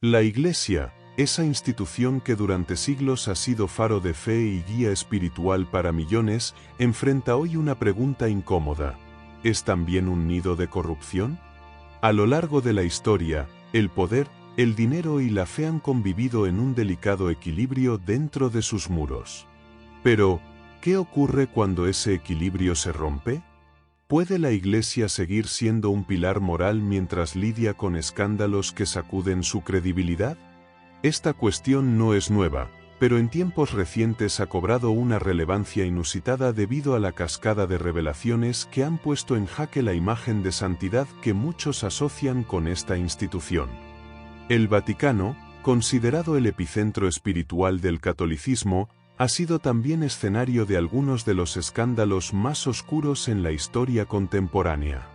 La Iglesia, esa institución que durante siglos ha sido faro de fe y guía espiritual para millones, enfrenta hoy una pregunta incómoda. ¿Es también un nido de corrupción? A lo largo de la historia, el poder, el dinero y la fe han convivido en un delicado equilibrio dentro de sus muros. Pero, ¿qué ocurre cuando ese equilibrio se rompe? ¿Puede la Iglesia seguir siendo un pilar moral mientras lidia con escándalos que sacuden su credibilidad? Esta cuestión no es nueva, pero en tiempos recientes ha cobrado una relevancia inusitada debido a la cascada de revelaciones que han puesto en jaque la imagen de santidad que muchos asocian con esta institución. El Vaticano, considerado el epicentro espiritual del catolicismo, ha sido también escenario de algunos de los escándalos más oscuros en la historia contemporánea.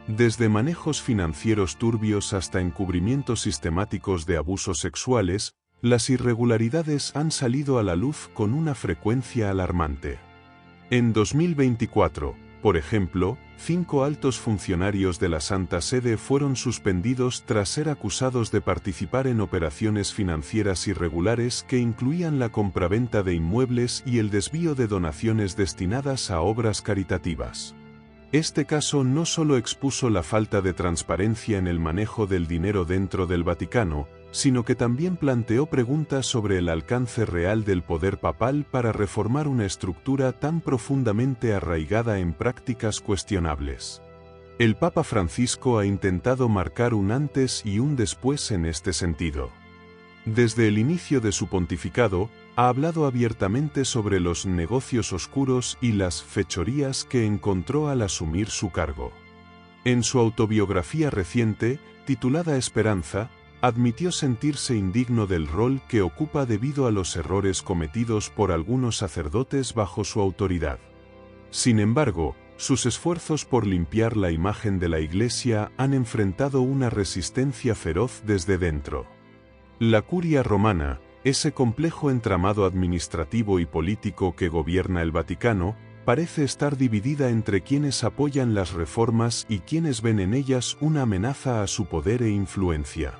Desde manejos financieros turbios hasta encubrimientos sistemáticos de abusos sexuales, las irregularidades han salido a la luz con una frecuencia alarmante. En 2024, por ejemplo, 5 altos funcionarios de la Santa Sede fueron suspendidos tras ser acusados de participar en operaciones financieras irregulares que incluían la compraventa de inmuebles y el desvío de donaciones destinadas a obras caritativas. Este caso no solo expuso la falta de transparencia en el manejo del dinero dentro del Vaticano, sino que también planteó preguntas sobre el alcance real del poder papal para reformar una estructura tan profundamente arraigada en prácticas cuestionables. El Papa Francisco ha intentado marcar un antes y un después en este sentido. Desde el inicio de su pontificado, ha hablado abiertamente sobre los negocios oscuros y las fechorías que encontró al asumir su cargo. En su autobiografía reciente, titulada Esperanza, admitió sentirse indigno del rol que ocupa debido a los errores cometidos por algunos sacerdotes bajo su autoridad. Sin embargo, sus esfuerzos por limpiar la imagen de la Iglesia han enfrentado una resistencia feroz desde dentro. La Curia Romana, ese complejo entramado administrativo y político que gobierna el Vaticano, parece estar dividida entre quienes apoyan las reformas y quienes ven en ellas una amenaza a su poder e influencia.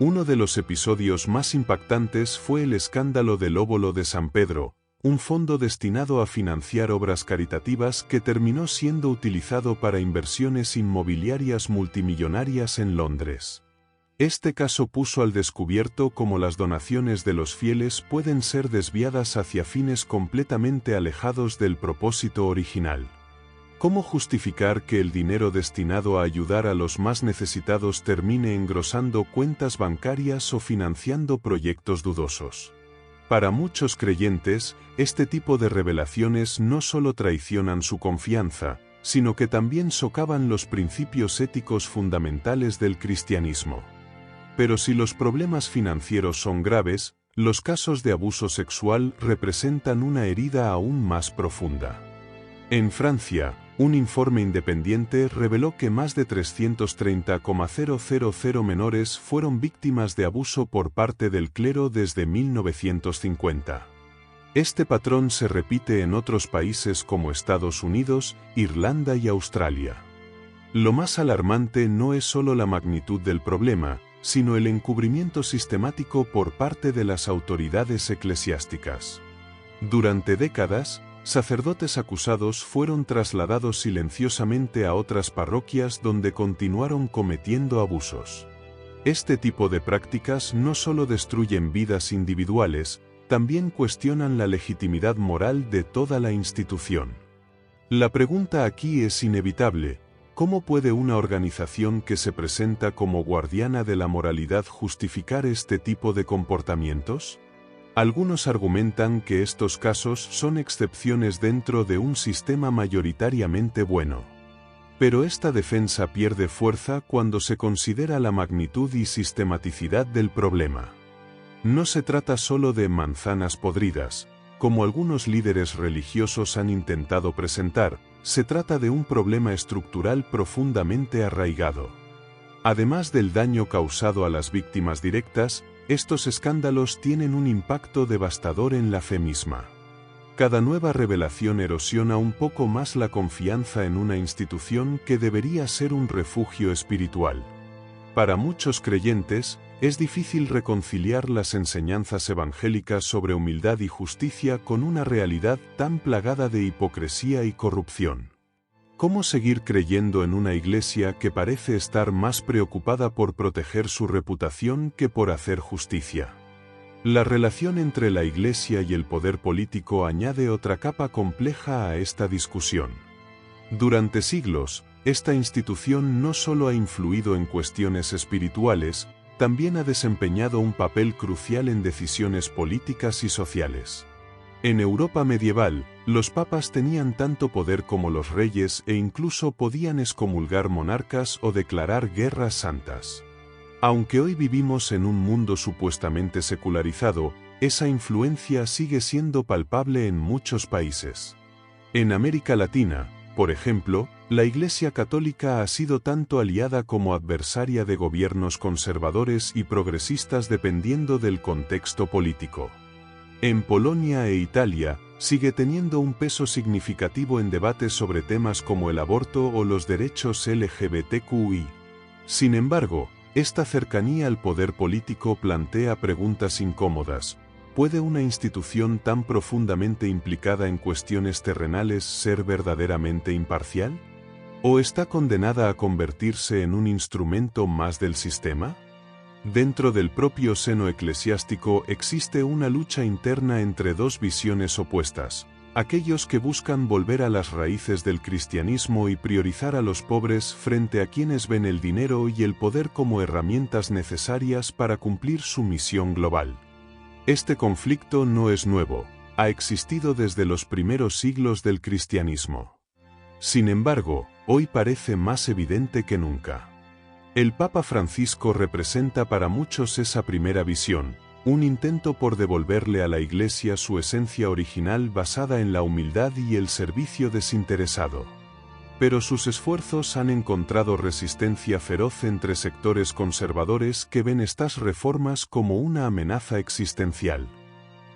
Uno de los episodios más impactantes fue el escándalo del Óbolo de San Pedro, un fondo destinado a financiar obras caritativas que terminó siendo utilizado para inversiones inmobiliarias multimillonarias en Londres. Este caso puso al descubierto cómo las donaciones de los fieles pueden ser desviadas hacia fines completamente alejados del propósito original. ¿Cómo justificar que el dinero destinado a ayudar a los más necesitados termine engrosando cuentas bancarias o financiando proyectos dudosos? Para muchos creyentes, este tipo de revelaciones no solo traicionan su confianza, sino que también socavan los principios éticos fundamentales del cristianismo. Pero si los problemas financieros son graves, los casos de abuso sexual representan una herida aún más profunda. En Francia, un informe independiente reveló que más de 330,000 menores fueron víctimas de abuso por parte del clero desde 1950. Este patrón se repite en otros países como Estados Unidos, Irlanda y Australia. Lo más alarmante no es solo la magnitud del problema, sino el encubrimiento sistemático por parte de las autoridades eclesiásticas. Durante décadas, sacerdotes acusados fueron trasladados silenciosamente a otras parroquias donde continuaron cometiendo abusos. Este tipo de prácticas no solo destruyen vidas individuales, también cuestionan la legitimidad moral de toda la institución. La pregunta aquí es inevitable: ¿cómo puede una organización que se presenta como guardiana de la moralidad justificar este tipo de comportamientos? Algunos argumentan que estos casos son excepciones dentro de un sistema mayoritariamente bueno. Pero esta defensa pierde fuerza cuando se considera la magnitud y sistematicidad del problema. No se trata solo de manzanas podridas, como algunos líderes religiosos han intentado presentar, se trata de un problema estructural profundamente arraigado. Además del daño causado a las víctimas directas, estos escándalos tienen un impacto devastador en la fe misma. Cada nueva revelación erosiona un poco más la confianza en una institución que debería ser un refugio espiritual. Para muchos creyentes, es difícil reconciliar las enseñanzas evangélicas sobre humildad y justicia con una realidad tan plagada de hipocresía y corrupción. ¿Cómo seguir creyendo en una iglesia que parece estar más preocupada por proteger su reputación que por hacer justicia? La relación entre la iglesia y el poder político añade otra capa compleja a esta discusión. Durante siglos, esta institución no solo ha influido en cuestiones espirituales, también ha desempeñado un papel crucial en decisiones políticas y sociales. En Europa medieval, los papas tenían tanto poder como los reyes e incluso podían excomulgar monarcas o declarar guerras santas. Aunque hoy vivimos en un mundo supuestamente secularizado, esa influencia sigue siendo palpable en muchos países. En América Latina, por ejemplo, la Iglesia Católica ha sido tanto aliada como adversaria de gobiernos conservadores y progresistas dependiendo del contexto político. En Polonia e Italia, sigue teniendo un peso significativo en debates sobre temas como el aborto o los derechos LGBTQI. Sin embargo, esta cercanía al poder político plantea preguntas incómodas. ¿Puede una institución tan profundamente implicada en cuestiones terrenales ser verdaderamente imparcial? ¿O está condenada a convertirse en un instrumento más del sistema? Dentro del propio seno eclesiástico existe una lucha interna entre dos visiones opuestas: aquellos que buscan volver a las raíces del cristianismo y priorizar a los pobres frente a quienes ven el dinero y el poder como herramientas necesarias para cumplir su misión global. Este conflicto no es nuevo, ha existido desde los primeros siglos del cristianismo. Sin embargo, hoy parece más evidente que nunca. El Papa Francisco representa para muchos esa primera visión, un intento por devolverle a la Iglesia su esencia original basada en la humildad y el servicio desinteresado. Pero sus esfuerzos han encontrado resistencia feroz entre sectores conservadores que ven estas reformas como una amenaza existencial.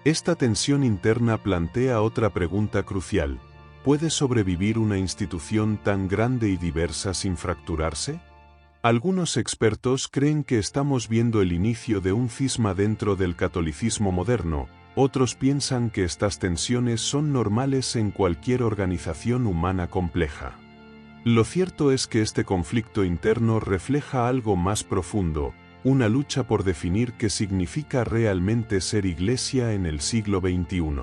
Esta tensión interna plantea otra pregunta crucial: ¿puede sobrevivir una institución tan grande y diversa sin fracturarse? Algunos expertos creen que estamos viendo el inicio de un cisma dentro del catolicismo moderno. Otros piensan que estas tensiones son normales en cualquier organización humana compleja. Lo cierto es que este conflicto interno refleja algo más profundo, una lucha por definir qué significa realmente ser iglesia en el siglo XXI.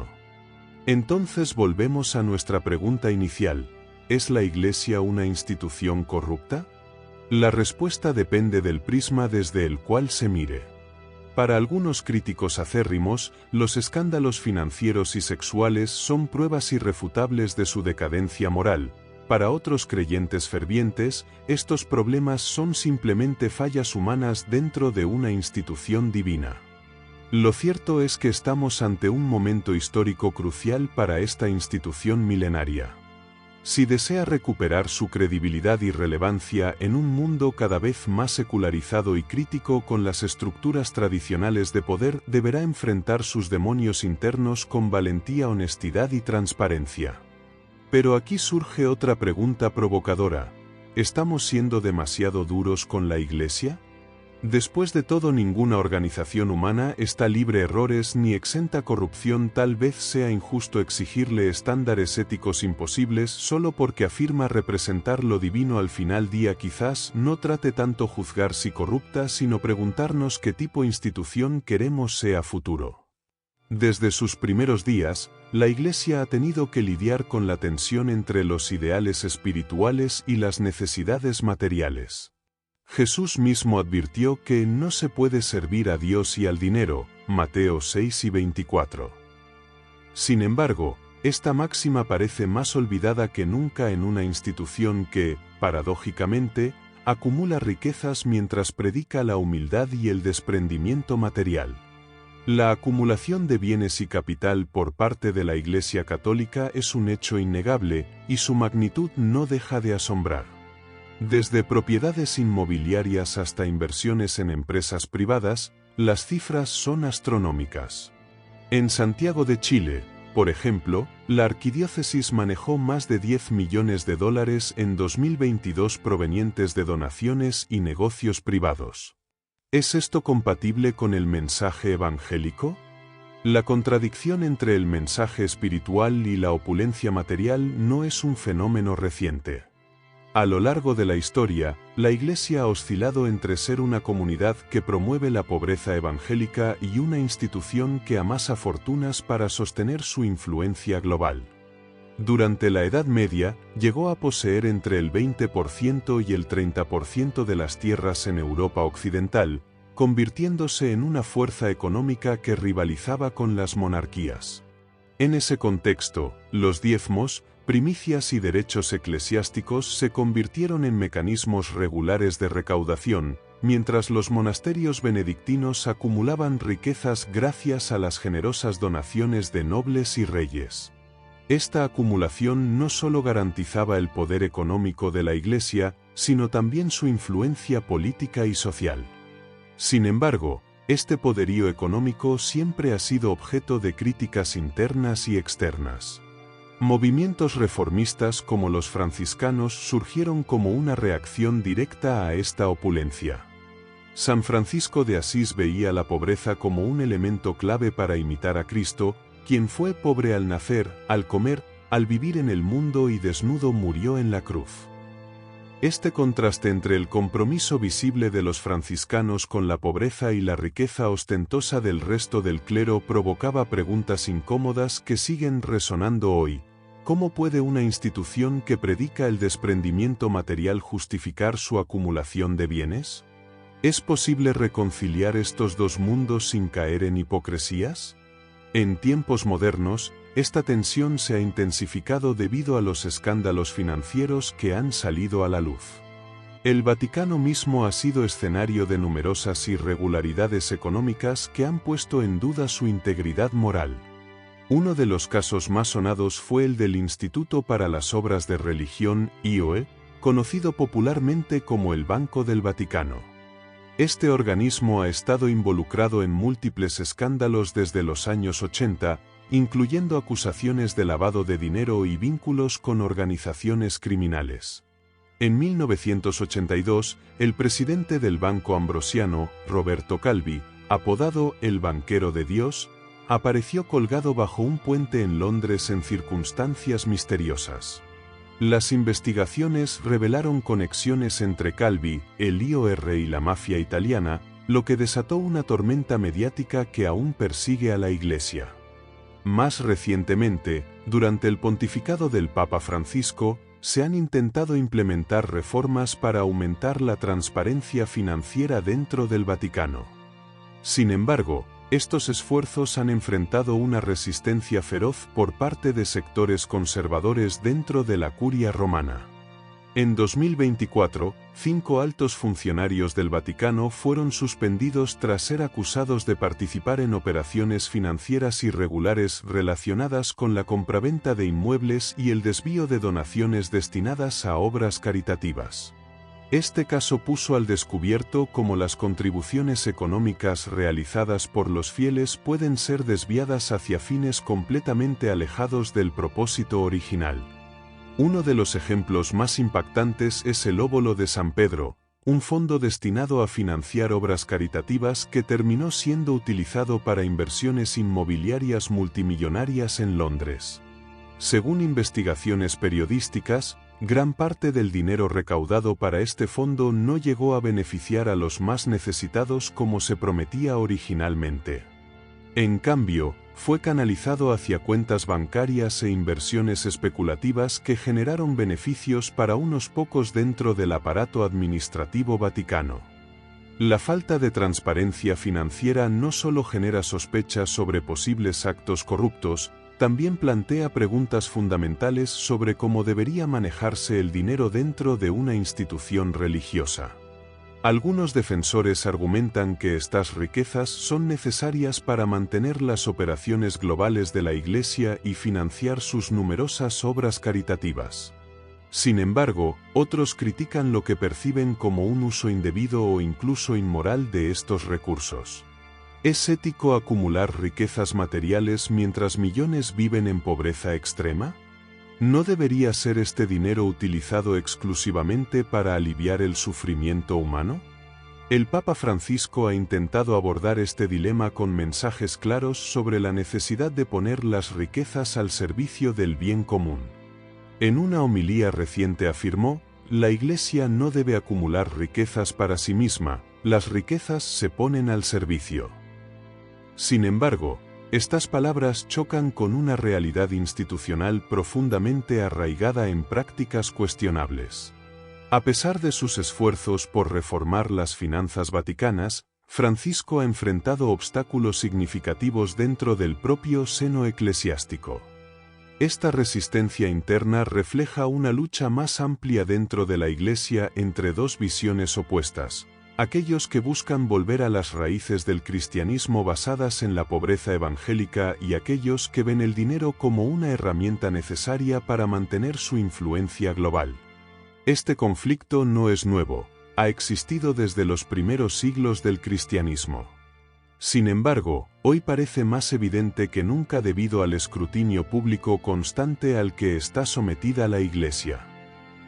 Entonces volvemos a nuestra pregunta inicial: ¿es la iglesia una institución corrupta? La respuesta depende del prisma desde el cual se mire. Para algunos críticos acérrimos, los escándalos financieros y sexuales son pruebas irrefutables de su decadencia moral. Para otros creyentes fervientes, estos problemas son simplemente fallas humanas dentro de una institución divina. Lo cierto es que estamos ante un momento histórico crucial para esta institución milenaria. Si desea recuperar su credibilidad y relevancia en un mundo cada vez más secularizado y crítico con las estructuras tradicionales de poder, deberá enfrentar sus demonios internos con valentía, honestidad y transparencia. Pero aquí surge otra pregunta provocadora: ¿estamos siendo demasiado duros con la Iglesia? Después de todo, ninguna organización humana está libre de errores ni exenta corrupción. Tal vez sea injusto exigirle estándares éticos imposibles solo porque afirma representar lo divino. Al final día quizás no trate tanto juzgar si corrupta, sino preguntarnos qué tipo de institución queremos sea futuro. Desde sus primeros días, la Iglesia ha tenido que lidiar con la tensión entre los ideales espirituales y las necesidades materiales. Jesús mismo advirtió que no se puede servir a Dios y al dinero, Mateo 6:24. Sin embargo, esta máxima parece más olvidada que nunca en una institución que, paradójicamente, acumula riquezas mientras predica la humildad y el desprendimiento material. La acumulación de bienes y capital por parte de la Iglesia Católica es un hecho innegable, y su magnitud no deja de asombrar. Desde propiedades inmobiliarias hasta inversiones en empresas privadas, las cifras son astronómicas. En Santiago de Chile, por ejemplo, la arquidiócesis manejó más de $10 millones en 2022 provenientes de donaciones y negocios privados. ¿Es esto compatible con el mensaje evangélico? La contradicción entre el mensaje espiritual y la opulencia material no es un fenómeno reciente. A lo largo de la historia, la Iglesia ha oscilado entre ser una comunidad que promueve la pobreza evangélica y una institución que amasa fortunas para sostener su influencia global. Durante la Edad Media, llegó a poseer entre el 20% y el 30% de las tierras en Europa occidental, convirtiéndose en una fuerza económica que rivalizaba con las monarquías. En ese contexto, los diezmos, primicias y derechos eclesiásticos se convirtieron en mecanismos regulares de recaudación, mientras los monasterios benedictinos acumulaban riquezas gracias a las generosas donaciones de nobles y reyes. Esta acumulación no solo garantizaba el poder económico de la Iglesia, sino también su influencia política y social. Sin embargo, este poderío económico siempre ha sido objeto de críticas internas y externas. Movimientos reformistas como los franciscanos surgieron como una reacción directa a esta opulencia. San Francisco de Asís veía la pobreza como un elemento clave para imitar a Cristo, quien fue pobre al nacer, al comer, al vivir en el mundo y desnudo murió en la cruz. Este contraste entre el compromiso visible de los franciscanos con la pobreza y la riqueza ostentosa del resto del clero provocaba preguntas incómodas que siguen resonando hoy. ¿Cómo puede una institución que predica el desprendimiento material justificar su acumulación de bienes? ¿Es posible reconciliar estos dos mundos sin caer en hipocresías? En tiempos modernos, esta tensión se ha intensificado debido a los escándalos financieros que han salido a la luz. El Vaticano mismo ha sido escenario de numerosas irregularidades económicas que han puesto en duda su integridad moral. Uno de los casos más sonados fue el del Instituto para las Obras de Religión, IOE, conocido popularmente como el Banco del Vaticano. Este organismo ha estado involucrado en múltiples escándalos desde los años 80, incluyendo acusaciones de lavado de dinero y vínculos con organizaciones criminales. En 1982, el presidente del Banco Ambrosiano, Roberto Calvi, apodado el Banquero de Dios, apareció colgado bajo un puente en Londres en circunstancias misteriosas. Las investigaciones revelaron conexiones entre Calvi, el IOR y la mafia italiana, lo que desató una tormenta mediática que aún persigue a la Iglesia. Más recientemente, durante el pontificado del Papa Francisco, se han intentado implementar reformas para aumentar la transparencia financiera dentro del Vaticano. Sin embargo, estos esfuerzos han enfrentado una resistencia feroz por parte de sectores conservadores dentro de la Curia romana. En 2024, 5 altos funcionarios del Vaticano fueron suspendidos tras ser acusados de participar en operaciones financieras irregulares relacionadas con la compraventa de inmuebles y el desvío de donaciones destinadas a obras caritativas. Este caso puso al descubierto cómo las contribuciones económicas realizadas por los fieles pueden ser desviadas hacia fines completamente alejados del propósito original. Uno de los ejemplos más impactantes es el Óbolo de San Pedro, un fondo destinado a financiar obras caritativas que terminó siendo utilizado para inversiones inmobiliarias multimillonarias en Londres. Según investigaciones periodísticas, gran parte del dinero recaudado para este fondo no llegó a beneficiar a los más necesitados como se prometía originalmente. En cambio, fue canalizado hacia cuentas bancarias e inversiones especulativas que generaron beneficios para unos pocos dentro del aparato administrativo vaticano. La falta de transparencia financiera no solo genera sospechas sobre posibles actos corruptos, también plantea preguntas fundamentales sobre cómo debería manejarse el dinero dentro de una institución religiosa. Algunos defensores argumentan que estas riquezas son necesarias para mantener las operaciones globales de la Iglesia y financiar sus numerosas obras caritativas. Sin embargo, otros critican lo que perciben como un uso indebido o incluso inmoral de estos recursos. ¿Es ético acumular riquezas materiales mientras millones viven en pobreza extrema? ¿No debería ser este dinero utilizado exclusivamente para aliviar el sufrimiento humano? El Papa Francisco ha intentado abordar este dilema con mensajes claros sobre la necesidad de poner las riquezas al servicio del bien común. En una homilía reciente afirmó: la Iglesia no debe acumular riquezas para sí misma, las riquezas se ponen al servicio. Sin embargo, estas palabras chocan con una realidad institucional profundamente arraigada en prácticas cuestionables. A pesar de sus esfuerzos por reformar las finanzas vaticanas, Francisco ha enfrentado obstáculos significativos dentro del propio seno eclesiástico. Esta resistencia interna refleja una lucha más amplia dentro de la Iglesia entre dos visiones opuestas: aquellos que buscan volver a las raíces del cristianismo basadas en la pobreza evangélica y aquellos que ven el dinero como una herramienta necesaria para mantener su influencia global. Este conflicto no es nuevo, ha existido desde los primeros siglos del cristianismo. Sin embargo, hoy parece más evidente que nunca debido al escrutinio público constante al que está sometida la Iglesia.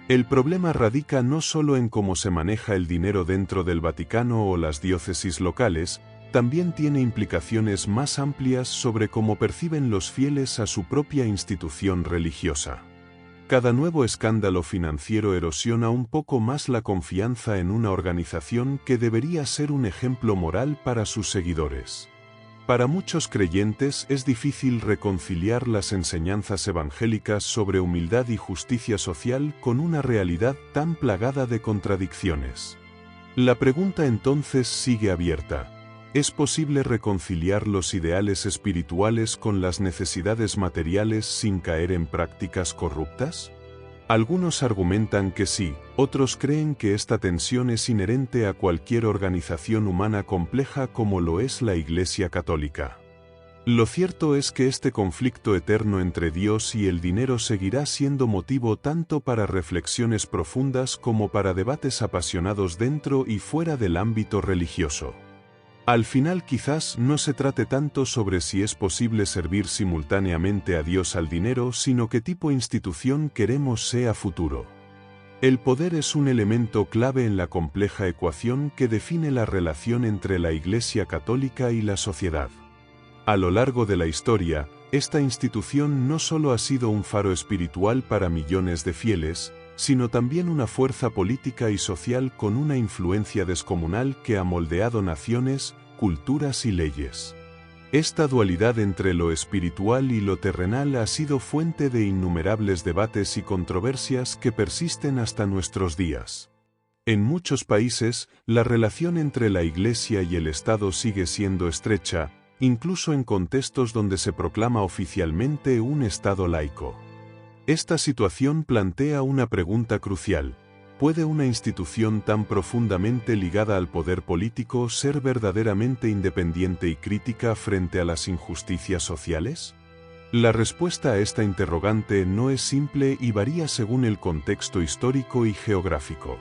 El problema radica no solo en cómo se maneja el dinero dentro del Vaticano o las diócesis locales, también tiene implicaciones más amplias sobre cómo perciben los fieles a su propia institución religiosa. Cada nuevo escándalo financiero erosiona un poco más la confianza en una organización que debería ser un ejemplo moral para sus seguidores. Para muchos creyentes es difícil reconciliar las enseñanzas evangélicas sobre humildad y justicia social con una realidad tan plagada de contradicciones. La pregunta entonces sigue abierta: ¿es posible reconciliar los ideales espirituales con las necesidades materiales sin caer en prácticas corruptas? Algunos argumentan que sí, otros creen que esta tensión es inherente a cualquier organización humana compleja como lo es la Iglesia Católica. Lo cierto es que este conflicto eterno entre Dios y el dinero seguirá siendo motivo tanto para reflexiones profundas como para debates apasionados dentro y fuera del ámbito religioso. Al final quizás no se trate tanto sobre si es posible servir simultáneamente a Dios al dinero, sino qué tipo de institución queremos sea futuro. El poder es un elemento clave en la compleja ecuación que define la relación entre la Iglesia Católica y la sociedad. A lo largo de la historia, esta institución no solo ha sido un faro espiritual para millones de fieles, sino también una fuerza política y social con una influencia descomunal que ha moldeado naciones, culturas y leyes. Esta dualidad entre lo espiritual y lo terrenal ha sido fuente de innumerables debates y controversias que persisten hasta nuestros días. En muchos países, la relación entre la Iglesia y el Estado sigue siendo estrecha, incluso en contextos donde se proclama oficialmente un Estado laico. Esta situación plantea una pregunta crucial: ¿puede una institución tan profundamente ligada al poder político ser verdaderamente independiente y crítica frente a las injusticias sociales? La respuesta a esta interrogante no es simple y varía según el contexto histórico y geográfico.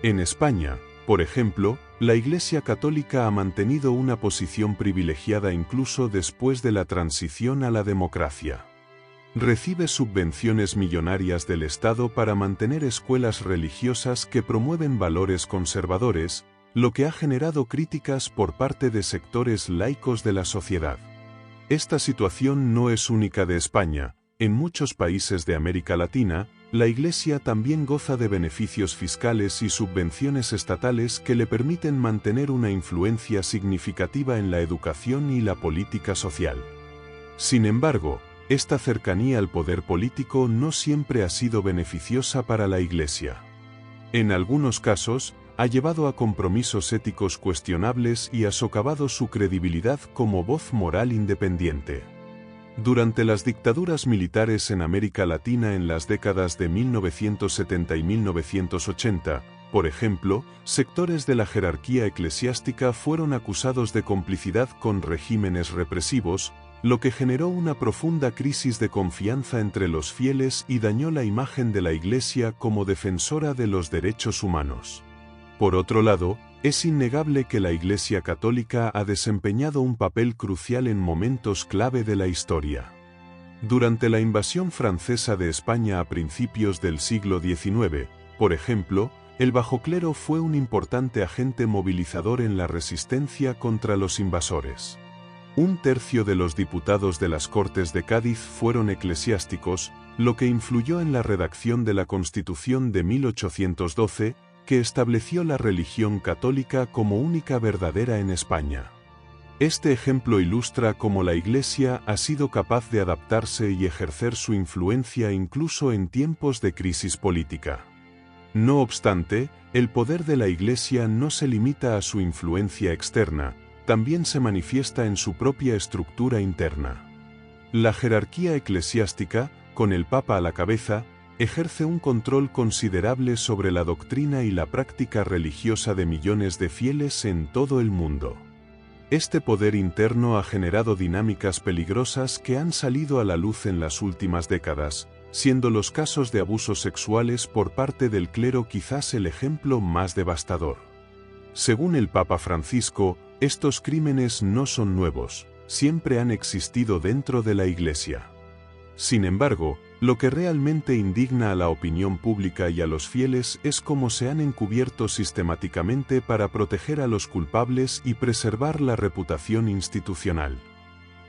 En España, por ejemplo, la Iglesia Católica ha mantenido una posición privilegiada incluso después de la transición a la democracia. Recibe subvenciones millonarias del Estado para mantener escuelas religiosas que promueven valores conservadores, lo que ha generado críticas por parte de sectores laicos de la sociedad. Esta situación no es única de España. En muchos países de América Latina, la Iglesia también goza de beneficios fiscales y subvenciones estatales que le permiten mantener una influencia significativa en la educación y la política social. Sin embargo, esta cercanía al poder político no siempre ha sido beneficiosa para la Iglesia. En algunos casos, ha llevado a compromisos éticos cuestionables y ha socavado su credibilidad como voz moral independiente. Durante las dictaduras militares en América Latina en las décadas de 1970 y 1980, por ejemplo, sectores de la jerarquía eclesiástica fueron acusados de complicidad con regímenes represivos, lo que generó una profunda crisis de confianza entre los fieles y dañó la imagen de la Iglesia como defensora de los derechos humanos. Por otro lado, es innegable que la Iglesia Católica ha desempeñado un papel crucial en momentos clave de la historia. Durante la invasión francesa de España a principios del siglo XIX, por ejemplo, El bajo clero fue un importante agente movilizador en la resistencia contra los invasores. Un tercio de los diputados de las Cortes de Cádiz fueron eclesiásticos, lo que influyó en la redacción de la Constitución de 1812, que estableció la religión católica como única verdadera en España. Este ejemplo ilustra cómo la Iglesia ha sido capaz de adaptarse y ejercer su influencia incluso en tiempos de crisis política. No obstante, el poder de la Iglesia no se limita a su influencia externa, también se manifiesta en su propia estructura interna. La jerarquía eclesiástica, con el Papa a la cabeza, ejerce un control considerable sobre la doctrina y la práctica religiosa de millones de fieles en todo el mundo. Este poder interno ha generado dinámicas peligrosas que han salido a la luz en las últimas décadas, siendo los casos de abusos sexuales por parte del clero quizás el ejemplo más devastador. Según el Papa Francisco, estos crímenes no son nuevos, siempre han existido dentro de la Iglesia. Sin embargo, lo que realmente indigna a la opinión pública y a los fieles es cómo se han encubierto sistemáticamente para proteger a los culpables y preservar la reputación institucional.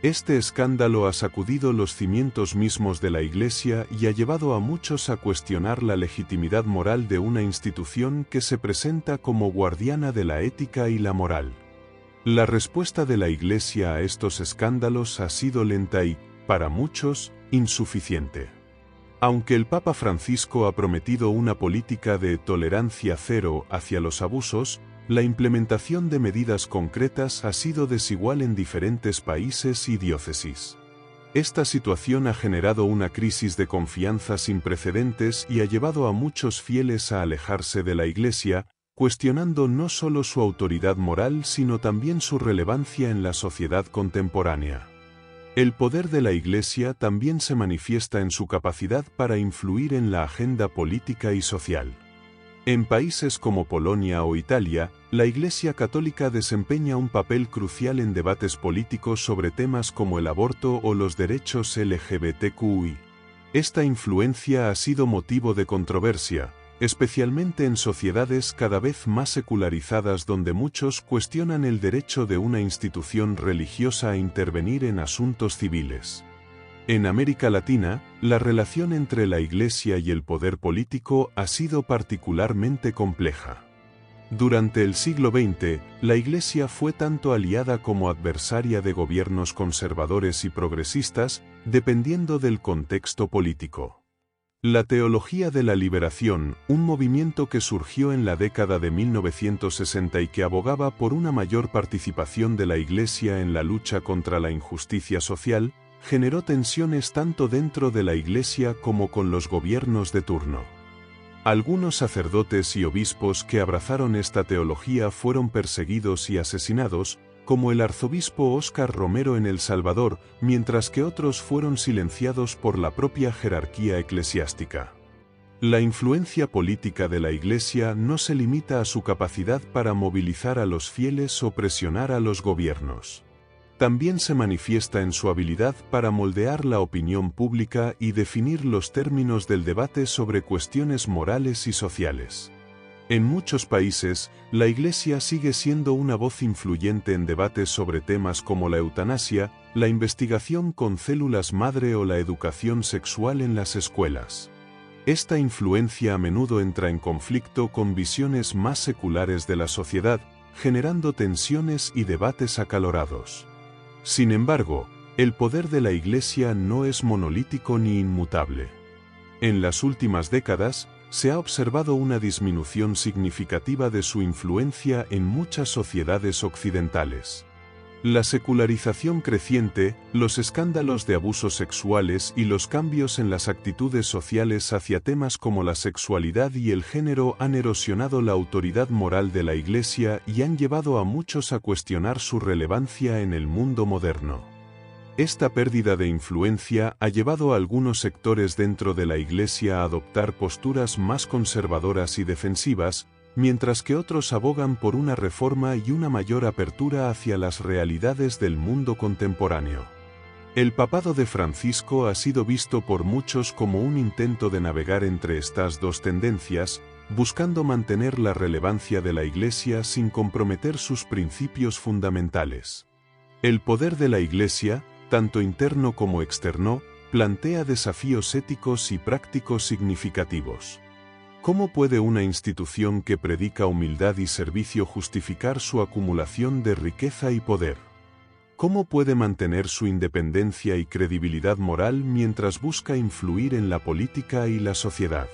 Este escándalo ha sacudido los cimientos mismos de la Iglesia y ha llevado a muchos a cuestionar la legitimidad moral de una institución que se presenta como guardiana de la ética y la moral. La respuesta de la Iglesia a estos escándalos ha sido lenta y, para muchos, insuficiente. Aunque el Papa Francisco ha prometido una política de tolerancia cero hacia los abusos, la implementación de medidas concretas ha sido desigual en diferentes países y diócesis. Esta situación ha generado una crisis de confianza sin precedentes y ha llevado a muchos fieles a alejarse de la Iglesia, cuestionando no solo su autoridad moral sino también su relevancia en la sociedad contemporánea. El poder de la Iglesia también se manifiesta en su capacidad para influir en la agenda política y social. En países como Polonia o Italia, la Iglesia Católica desempeña un papel crucial en debates políticos sobre temas como el aborto o los derechos LGBTQI. Esta influencia ha sido motivo de controversia, especialmente en sociedades cada vez más secularizadas donde muchos cuestionan el derecho de una institución religiosa a intervenir en asuntos civiles. En América Latina, la relación entre la Iglesia y el poder político ha sido particularmente compleja. Durante el siglo XX, la Iglesia fue tanto aliada como adversaria de gobiernos conservadores y progresistas, dependiendo del contexto político. La teología de la liberación, un movimiento que surgió en la década de 1960 y que abogaba por una mayor participación de la Iglesia en la lucha contra la injusticia social, generó tensiones tanto dentro de la Iglesia como con los gobiernos de turno. Algunos sacerdotes y obispos que abrazaron esta teología fueron perseguidos y asesinados, como el arzobispo Óscar Romero en El Salvador, mientras que otros fueron silenciados por la propia jerarquía eclesiástica. La influencia política de la Iglesia no se limita a su capacidad para movilizar a los fieles o presionar a los gobiernos. También se manifiesta en su habilidad para moldear la opinión pública y definir los términos del debate sobre cuestiones morales y sociales. En muchos países, la Iglesia sigue siendo una voz influyente en debates sobre temas como la eutanasia, la investigación con células madre o la educación sexual en las escuelas. Esta influencia a menudo entra en conflicto con visiones más seculares de la sociedad, generando tensiones y debates acalorados. Sin embargo, el poder de la Iglesia no es monolítico ni inmutable. En las últimas décadas, se ha observado una disminución significativa de su influencia en muchas sociedades occidentales. La secularización creciente, los escándalos de abusos sexuales y los cambios en las actitudes sociales hacia temas como la sexualidad y el género han erosionado la autoridad moral de la Iglesia y han llevado a muchos a cuestionar su relevancia en el mundo moderno. Esta pérdida de influencia ha llevado a algunos sectores dentro de la Iglesia a adoptar posturas más conservadoras y defensivas, mientras que otros abogan por una reforma y una mayor apertura hacia las realidades del mundo contemporáneo. El papado de Francisco ha sido visto por muchos como un intento de navegar entre estas dos tendencias, buscando mantener la relevancia de la Iglesia sin comprometer sus principios fundamentales. El poder de la Iglesia, tanto interno como externo, plantea desafíos éticos y prácticos significativos. ¿Cómo puede una institución que predica humildad y servicio justificar su acumulación de riqueza y poder? ¿Cómo puede mantener su independencia y credibilidad moral mientras busca influir en la política y la sociedad?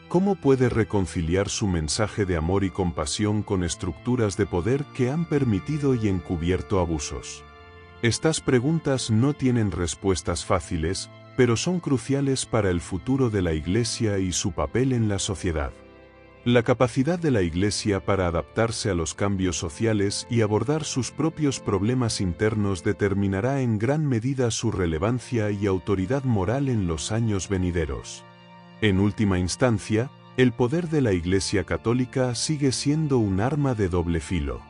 ¿Cómo puede reconciliar su mensaje de amor y compasión con estructuras de poder que han permitido y encubierto abusos? Estas preguntas no tienen respuestas fáciles, pero son cruciales para el futuro de la Iglesia y su papel en la sociedad. La capacidad de la Iglesia para adaptarse a los cambios sociales y abordar sus propios problemas internos determinará en gran medida su relevancia y autoridad moral en los años venideros. En última instancia, el poder de la Iglesia Católica sigue siendo un arma de doble filo.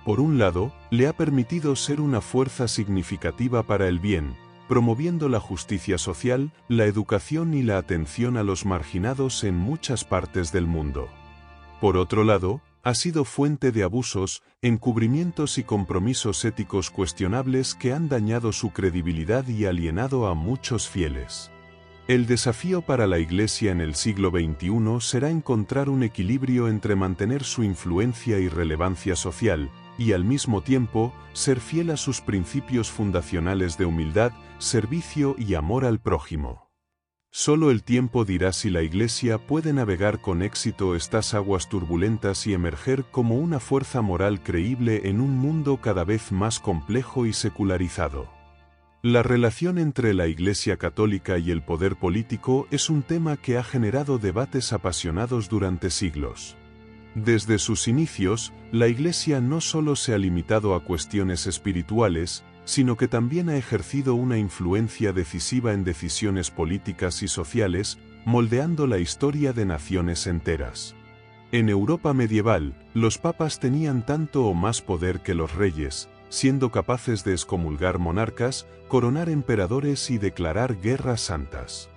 Por un lado, le ha permitido ser una fuerza significativa para el bien, promoviendo la justicia social, la educación y la atención a los marginados en muchas partes del mundo. Por otro lado, ha sido fuente de abusos, encubrimientos y compromisos éticos cuestionables que han dañado su credibilidad y alienado a muchos fieles. El desafío para la Iglesia en el siglo XXI será encontrar un equilibrio entre mantener su influencia y relevancia social, y al mismo tiempo, ser fiel a sus principios fundacionales de humildad, servicio y amor al prójimo. Solo el tiempo dirá si la Iglesia puede navegar con éxito estas aguas turbulentas y emerger como una fuerza moral creíble en un mundo cada vez más complejo y secularizado. La relación entre la Iglesia Católica y el poder político es un tema que ha generado debates apasionados durante siglos. Desde sus inicios, la Iglesia no solo se ha limitado a cuestiones espirituales, sino que también ha ejercido una influencia decisiva en decisiones políticas y sociales, moldeando la historia de naciones enteras. En Europa medieval, los papas tenían tanto o más poder que los reyes, siendo capaces de excomulgar monarcas, coronar emperadores y declarar guerras santas.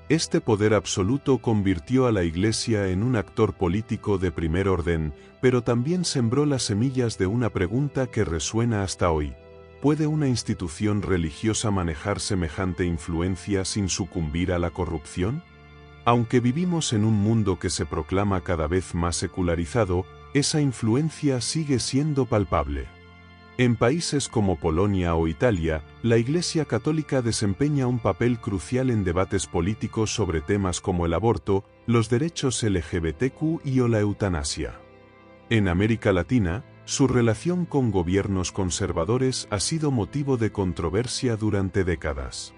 Este poder absoluto convirtió a la Iglesia en un actor político de primer orden, pero también sembró las semillas de una pregunta que resuena hasta hoy. ¿Puede una institución religiosa manejar semejante influencia sin sucumbir a la corrupción? Aunque vivimos en un mundo que se proclama cada vez más secularizado, esa influencia sigue siendo palpable. En países como Polonia o Italia, la Iglesia Católica desempeña un papel crucial en debates políticos sobre temas como el aborto, los derechos LGBTQ o la eutanasia. En América Latina, su relación con gobiernos conservadores ha sido motivo de controversia durante décadas.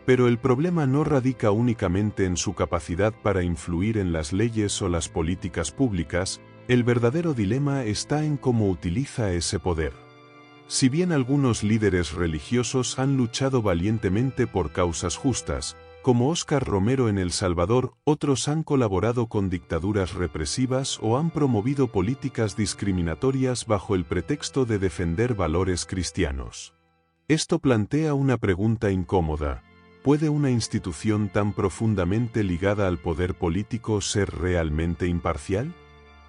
Pero el problema no radica únicamente en su capacidad para influir en las leyes o las políticas públicas, el verdadero dilema está en cómo utiliza ese poder. Si bien algunos líderes religiosos han luchado valientemente por causas justas, como Óscar Romero en El Salvador, otros han colaborado con dictaduras represivas o han promovido políticas discriminatorias bajo el pretexto de defender valores cristianos. Esto plantea una pregunta incómoda: ¿puede una institución tan profundamente ligada al poder político ser realmente imparcial?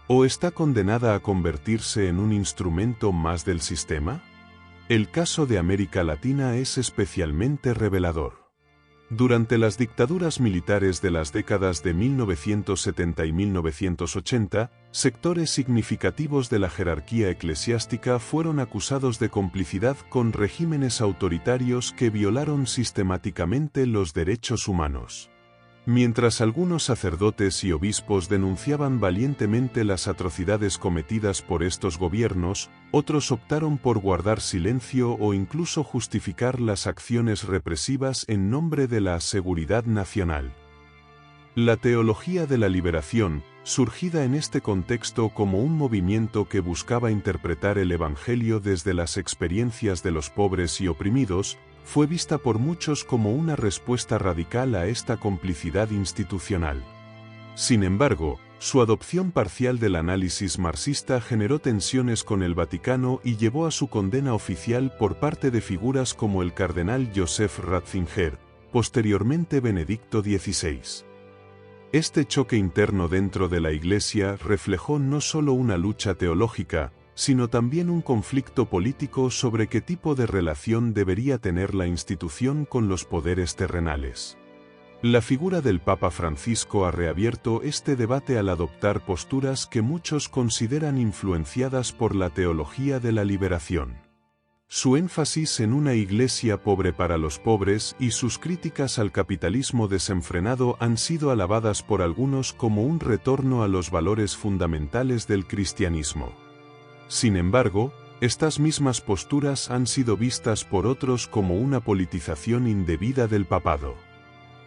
¿O está condenada a convertirse en un instrumento más del sistema? El caso de América Latina es especialmente revelador. Durante las dictaduras militares de las décadas de 1970 y 1980, sectores significativos de la jerarquía eclesiástica fueron acusados de complicidad con regímenes autoritarios que violaron sistemáticamente los derechos humanos. Mientras algunos sacerdotes y obispos denunciaban valientemente las atrocidades cometidas por estos gobiernos, otros optaron por guardar silencio o incluso justificar las acciones represivas en nombre de la seguridad nacional. La teología de la liberación, surgida en este contexto como un movimiento que buscaba interpretar el Evangelio desde las experiencias de los pobres y oprimidos, fue vista por muchos como una respuesta radical a esta complicidad institucional. Sin embargo, su adopción parcial del análisis marxista generó tensiones con el Vaticano y llevó a su condena oficial por parte de figuras como el cardenal Joseph Ratzinger, posteriormente Benedicto XVI. Este choque interno dentro de la Iglesia reflejó no solo una lucha teológica, sino también un conflicto político sobre qué tipo de relación debería tener la institución con los poderes terrenales. La figura del Papa Francisco ha reabierto este debate al adoptar posturas que muchos consideran influenciadas por la teología de la liberación. Su énfasis en una iglesia pobre para los pobres y sus críticas al capitalismo desenfrenado han sido alabadas por algunos como un retorno a los valores fundamentales del cristianismo. Sin embargo, estas mismas posturas han sido vistas por otros como una politización indebida del papado.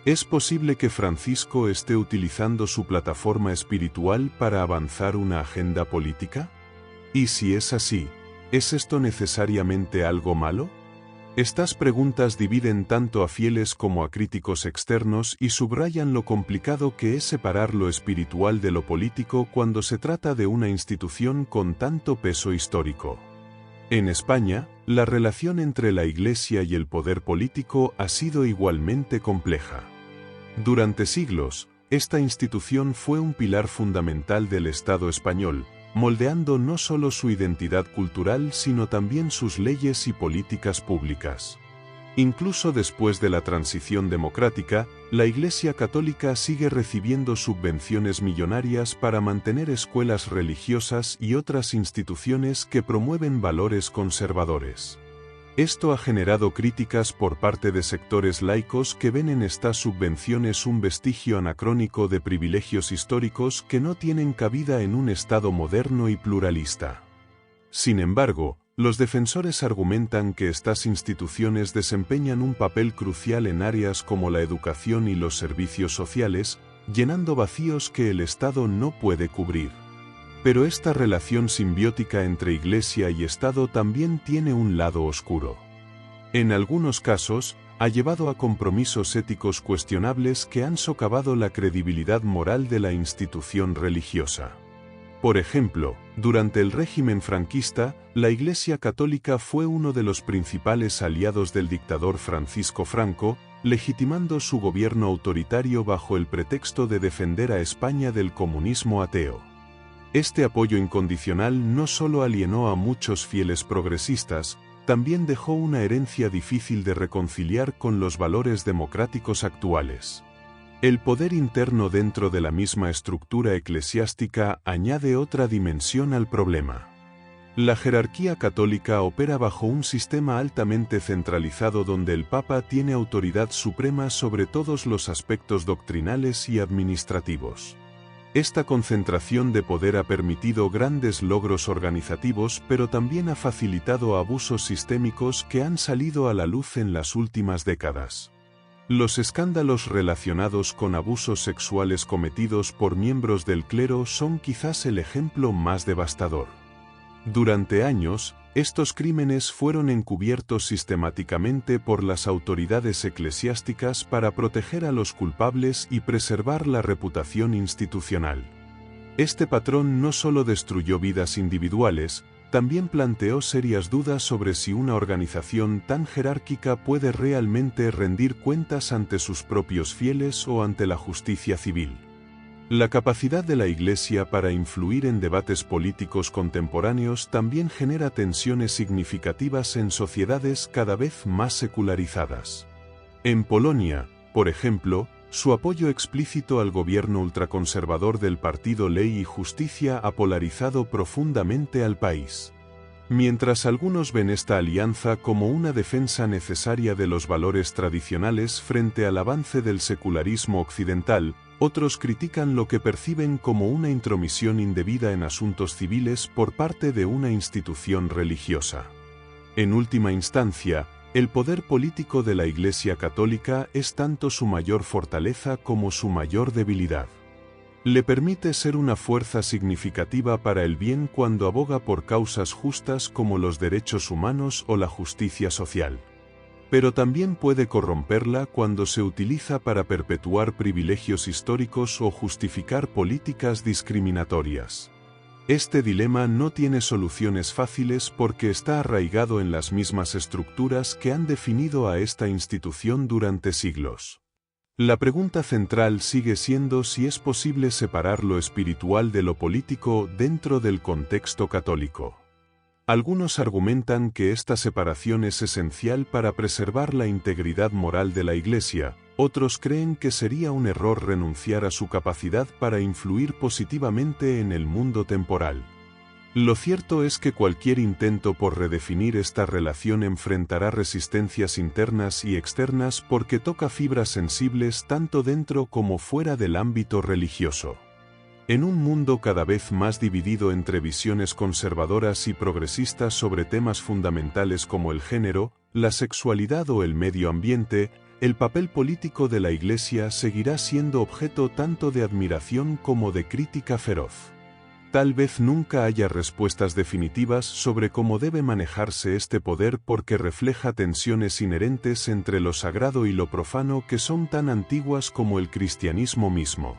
¿Es posible que Francisco esté utilizando su plataforma espiritual para avanzar una agenda política? Y si es así, ¿es esto necesariamente algo malo? Estas preguntas dividen tanto a fieles como a críticos externos y subrayan lo complicado que es separar lo espiritual de lo político cuando se trata de una institución con tanto peso histórico. En España, la relación entre la Iglesia y el poder político ha sido igualmente compleja. Durante siglos, esta institución fue un pilar fundamental del Estado español, moldeando no solo su identidad cultural sino también sus leyes y políticas públicas. Incluso después de la transición democrática, la Iglesia Católica sigue recibiendo subvenciones millonarias para mantener escuelas religiosas y otras instituciones que promueven valores conservadores. Esto ha generado críticas por parte de sectores laicos que ven en estas subvenciones un vestigio anacrónico de privilegios históricos que no tienen cabida en un Estado moderno y pluralista. Sin embargo, los defensores argumentan que estas instituciones desempeñan un papel crucial en áreas como la educación y los servicios sociales, llenando vacíos que el Estado no puede cubrir. Pero esta relación simbiótica entre Iglesia y Estado también tiene un lado oscuro. En algunos casos, ha llevado a compromisos éticos cuestionables que han socavado la credibilidad moral de la institución religiosa. Por ejemplo, durante el régimen franquista, la Iglesia Católica fue uno de los principales aliados del dictador Francisco Franco, legitimando su gobierno autoritario bajo el pretexto de defender a España del comunismo ateo. Este apoyo incondicional no solo alienó a muchos fieles progresistas, también dejó una herencia difícil de reconciliar con los valores democráticos actuales. El poder interno dentro de la misma estructura eclesiástica añade otra dimensión al problema. La jerarquía católica opera bajo un sistema altamente centralizado donde el Papa tiene autoridad suprema sobre todos los aspectos doctrinales y administrativos. Esta concentración de poder ha permitido grandes logros organizativos, pero también ha facilitado abusos sistémicos que han salido a la luz en las últimas décadas. Los escándalos relacionados con abusos sexuales cometidos por miembros del clero son quizás el ejemplo más devastador. Durante años, estos crímenes fueron encubiertos sistemáticamente por las autoridades eclesiásticas para proteger a los culpables y preservar la reputación institucional. Este patrón no solo destruyó vidas individuales, también planteó serias dudas sobre si una organización tan jerárquica puede realmente rendir cuentas ante sus propios fieles o ante la justicia civil. La capacidad de la Iglesia para influir en debates políticos contemporáneos también genera tensiones significativas en sociedades cada vez más secularizadas. En Polonia, por ejemplo, su apoyo explícito al gobierno ultraconservador del partido Ley y Justicia ha polarizado profundamente al país. Mientras algunos ven esta alianza como una defensa necesaria de los valores tradicionales frente al avance del secularismo occidental, otros critican lo que perciben como una intromisión indebida en asuntos civiles por parte de una institución religiosa. En última instancia, el poder político de la Iglesia Católica es tanto su mayor fortaleza como su mayor debilidad. Le permite ser una fuerza significativa para el bien cuando aboga por causas justas como los derechos humanos o la justicia social. Pero también puede corromperla cuando se utiliza para perpetuar privilegios históricos o justificar políticas discriminatorias. Este dilema no tiene soluciones fáciles porque está arraigado en las mismas estructuras que han definido a esta institución durante siglos. La pregunta central sigue siendo si es posible separar lo espiritual de lo político dentro del contexto católico. Algunos argumentan que esta separación es esencial para preservar la integridad moral de la Iglesia, otros creen que sería un error renunciar a su capacidad para influir positivamente en el mundo temporal. Lo cierto es que cualquier intento por redefinir esta relación enfrentará resistencias internas y externas porque toca fibras sensibles tanto dentro como fuera del ámbito religioso. En un mundo cada vez más dividido entre visiones conservadoras y progresistas sobre temas fundamentales como el género, la sexualidad o el medio ambiente, el papel político de la Iglesia seguirá siendo objeto tanto de admiración como de crítica feroz. Tal vez nunca haya respuestas definitivas sobre cómo debe manejarse este poder porque refleja tensiones inherentes entre lo sagrado y lo profano que son tan antiguas como el cristianismo mismo.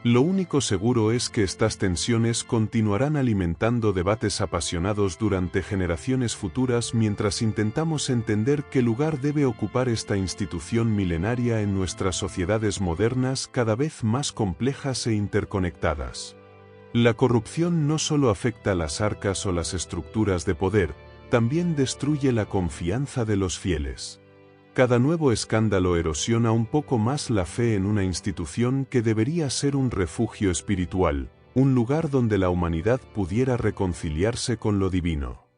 Lo único seguro es que estas tensiones continuarán alimentando debates apasionados durante generaciones futuras mientras intentamos entender qué lugar debe ocupar esta institución milenaria en nuestras sociedades modernas cada vez más complejas e interconectadas. La corrupción no solo afecta las arcas o las estructuras de poder, también destruye la confianza de los fieles. Cada nuevo escándalo erosiona un poco más la fe en una institución que debería ser un refugio espiritual, un lugar donde la humanidad pudiera reconciliarse con lo divino.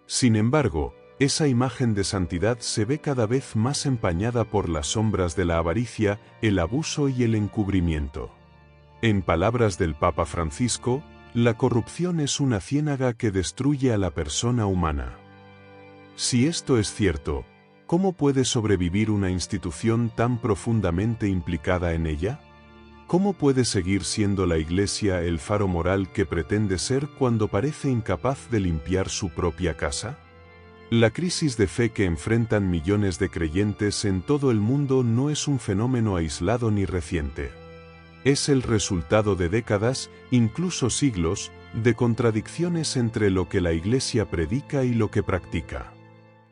Sin embargo, esa imagen de santidad se ve cada vez más empañada por las sombras de la avaricia, el abuso y el encubrimiento. En palabras del Papa Francisco, la corrupción es una ciénaga que destruye a la persona humana. Si esto es cierto, ¿cómo puede sobrevivir una institución tan profundamente implicada en ella? ¿Cómo puede seguir siendo la Iglesia el faro moral que pretende ser cuando parece incapaz de limpiar su propia casa? La crisis de fe que enfrentan millones de creyentes en todo el mundo no es un fenómeno aislado ni reciente. Es el resultado de décadas, incluso siglos, de contradicciones entre lo que la Iglesia predica y lo que practica.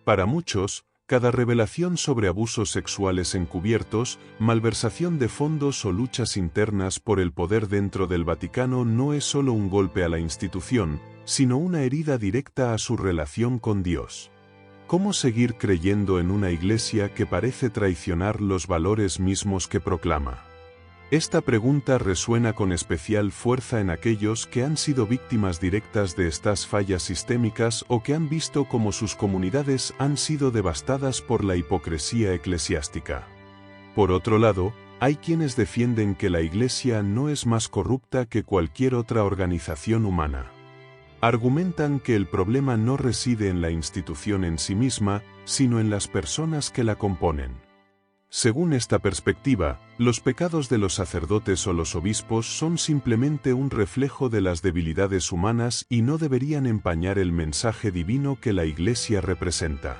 Para muchos, cada revelación sobre abusos sexuales encubiertos, malversación de fondos o luchas internas por el poder dentro del Vaticano no es solo un golpe a la institución, sino una herida directa a su relación con Dios. ¿Cómo seguir creyendo en una Iglesia que parece traicionar los valores mismos que proclama? Esta pregunta resuena con especial fuerza en aquellos que han sido víctimas directas de estas fallas sistémicas o que han visto cómo sus comunidades han sido devastadas por la hipocresía eclesiástica. Por otro lado, hay quienes defienden que la Iglesia no es más corrupta que cualquier otra organización humana. Argumentan que el problema no reside en la institución en sí misma, sino en las personas que la componen. Según esta perspectiva, los pecados de los sacerdotes o los obispos son simplemente un reflejo de las debilidades humanas y no deberían empañar el mensaje divino que la Iglesia representa.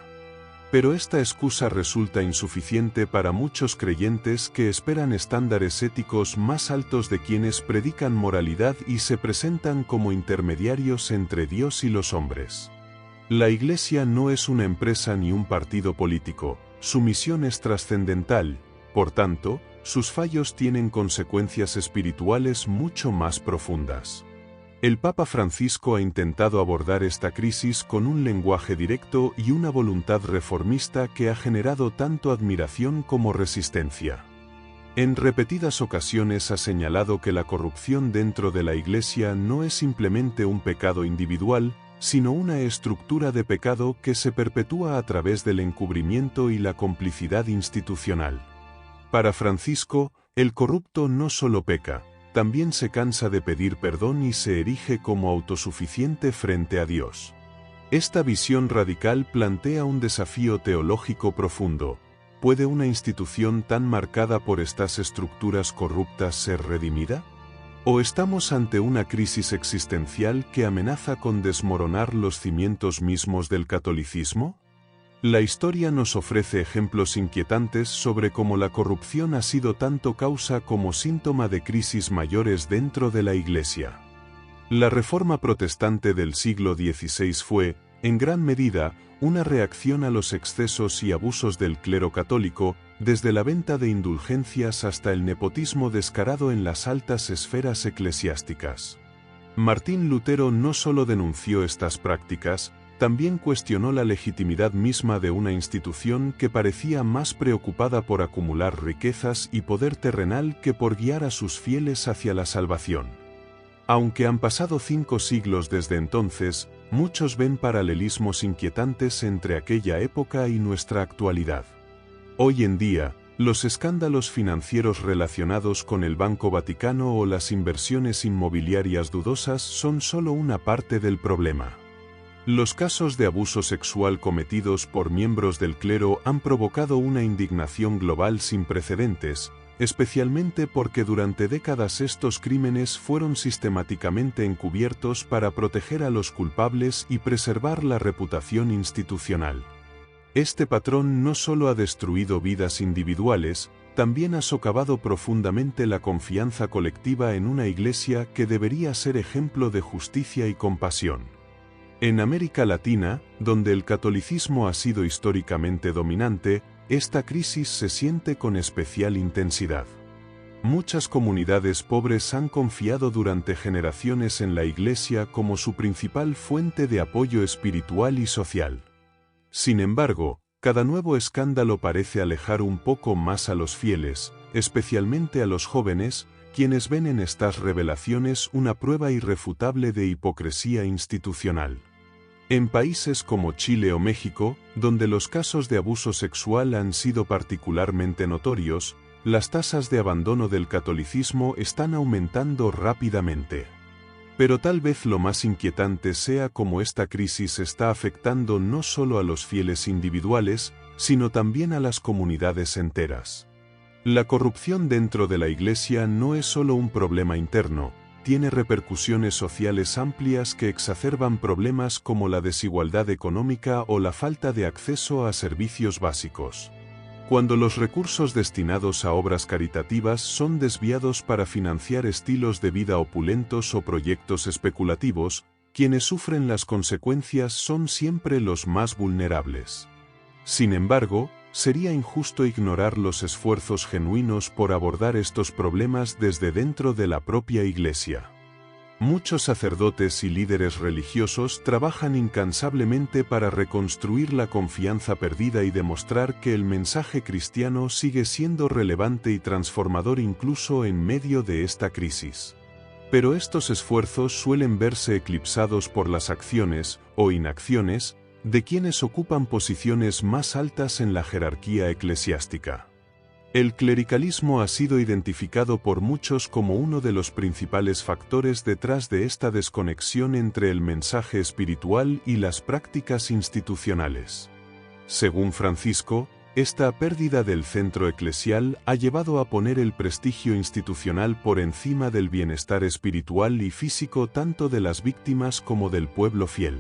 Pero esta excusa resulta insuficiente para muchos creyentes que esperan estándares éticos más altos de quienes predican moralidad y se presentan como intermediarios entre Dios y los hombres. La Iglesia no es una empresa ni un partido político. Su misión es trascendental, por tanto, sus fallos tienen consecuencias espirituales mucho más profundas. El Papa Francisco ha intentado abordar esta crisis con un lenguaje directo y una voluntad reformista que ha generado tanto admiración como resistencia. En repetidas ocasiones ha señalado que la corrupción dentro de la Iglesia no es simplemente un pecado individual, sino una estructura de pecado que se perpetúa a través del encubrimiento y la complicidad institucional. Para Francisco, el corrupto no solo peca, también se cansa de pedir perdón y se erige como autosuficiente frente a Dios. Esta visión radical plantea un desafío teológico profundo. ¿Puede una institución tan marcada por estas estructuras corruptas ser redimida? ¿O estamos ante una crisis existencial que amenaza con desmoronar los cimientos mismos del catolicismo? La historia nos ofrece ejemplos inquietantes sobre cómo la corrupción ha sido tanto causa como síntoma de crisis mayores dentro de la Iglesia. La Reforma protestante del siglo XVI fue, en gran medida, una reacción a los excesos y abusos del clero católico, desde la venta de indulgencias hasta el nepotismo descarado en las altas esferas eclesiásticas. Martín Lutero no solo denunció estas prácticas, también cuestionó la legitimidad misma de una institución que parecía más preocupada por acumular riquezas y poder terrenal que por guiar a sus fieles hacia la salvación. Aunque han pasado 5 siglos desde entonces, muchos ven paralelismos inquietantes entre aquella época y nuestra actualidad. Hoy en día, los escándalos financieros relacionados con el Banco Vaticano o las inversiones inmobiliarias dudosas son solo una parte del problema. Los casos de abuso sexual cometidos por miembros del clero han provocado una indignación global sin precedentes, especialmente porque durante décadas estos crímenes fueron sistemáticamente encubiertos para proteger a los culpables y preservar la reputación institucional. Este patrón no solo ha destruido vidas individuales, también ha socavado profundamente la confianza colectiva en una iglesia que debería ser ejemplo de justicia y compasión. En América Latina, donde el catolicismo ha sido históricamente dominante, esta crisis se siente con especial intensidad. Muchas comunidades pobres han confiado durante generaciones en la Iglesia como su principal fuente de apoyo espiritual y social. Sin embargo, cada nuevo escándalo parece alejar un poco más a los fieles, especialmente a los jóvenes, quienes ven en estas revelaciones una prueba irrefutable de hipocresía institucional. En países como Chile o México, donde los casos de abuso sexual han sido particularmente notorios, las tasas de abandono del catolicismo están aumentando rápidamente. Pero tal vez lo más inquietante sea cómo esta crisis está afectando no solo a los fieles individuales, sino también a las comunidades enteras. La corrupción dentro de la Iglesia no es solo un problema interno, tiene repercusiones sociales amplias que exacerban problemas como la desigualdad económica o la falta de acceso a servicios básicos. Cuando los recursos destinados a obras caritativas son desviados para financiar estilos de vida opulentos o proyectos especulativos, quienes sufren las consecuencias son siempre los más vulnerables. Sin embargo, sería injusto ignorar los esfuerzos genuinos por abordar estos problemas desde dentro de la propia Iglesia. Muchos sacerdotes y líderes religiosos trabajan incansablemente para reconstruir la confianza perdida y demostrar que el mensaje cristiano sigue siendo relevante y transformador incluso en medio de esta crisis. Pero estos esfuerzos suelen verse eclipsados por las acciones, o inacciones, de quienes ocupan posiciones más altas en la jerarquía eclesiástica. El clericalismo ha sido identificado por muchos como uno de los principales factores detrás de esta desconexión entre el mensaje espiritual y las prácticas institucionales. Según Francisco, esta pérdida del centro eclesial ha llevado a poner el prestigio institucional por encima del bienestar espiritual y físico tanto de las víctimas como del pueblo fiel.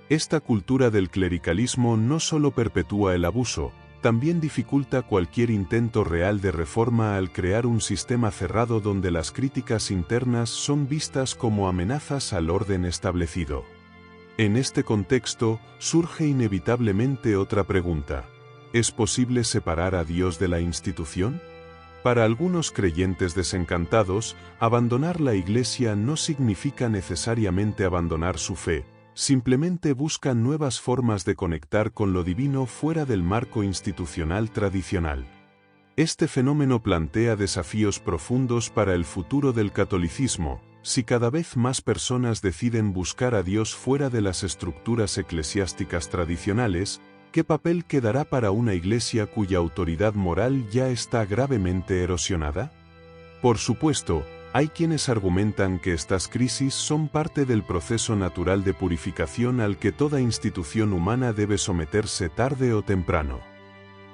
Esta cultura del clericalismo no solo perpetúa el abuso, también dificulta cualquier intento real de reforma al crear un sistema cerrado donde las críticas internas son vistas como amenazas al orden establecido. En este contexto, surge inevitablemente otra pregunta: ¿es posible separar a Dios de la institución? Para algunos creyentes desencantados, abandonar la Iglesia no significa necesariamente abandonar su fe. Simplemente buscan nuevas formas de conectar con lo divino fuera del marco institucional tradicional. Este fenómeno plantea desafíos profundos para el futuro del catolicismo. Si cada vez más personas deciden buscar a Dios fuera de las estructuras eclesiásticas tradicionales, ¿qué papel quedará para una iglesia cuya autoridad moral ya está gravemente erosionada? Por supuesto, hay quienes argumentan que estas crisis son parte del proceso natural de purificación al que toda institución humana debe someterse tarde o temprano.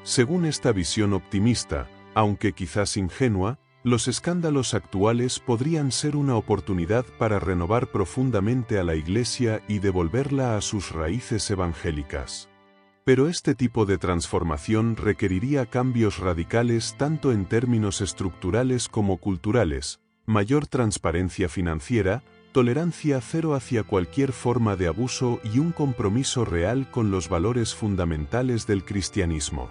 Según esta visión optimista, aunque quizás ingenua, los escándalos actuales podrían ser una oportunidad para renovar profundamente a la Iglesia y devolverla a sus raíces evangélicas. Pero este tipo de transformación requeriría cambios radicales tanto en términos estructurales como culturales, mayor transparencia financiera, tolerancia cero hacia cualquier forma de abuso y un compromiso real con los valores fundamentales del cristianismo.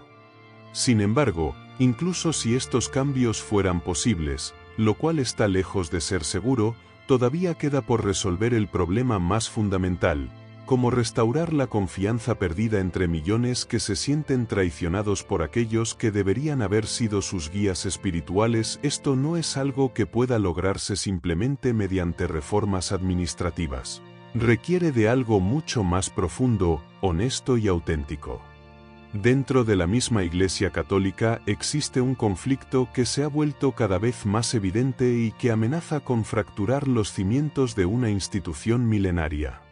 Sin embargo, incluso si estos cambios fueran posibles, lo cual está lejos de ser seguro, todavía queda por resolver el problema más fundamental, como restaurar la confianza perdida entre millones que se sienten traicionados por aquellos que deberían haber sido sus guías espirituales. Esto no es algo que pueda lograrse simplemente mediante reformas administrativas. Requiere de algo mucho más profundo, honesto y auténtico. Dentro de la misma Iglesia Católica existe un conflicto que se ha vuelto cada vez más evidente y que amenaza con fracturar los cimientos de una institución milenaria.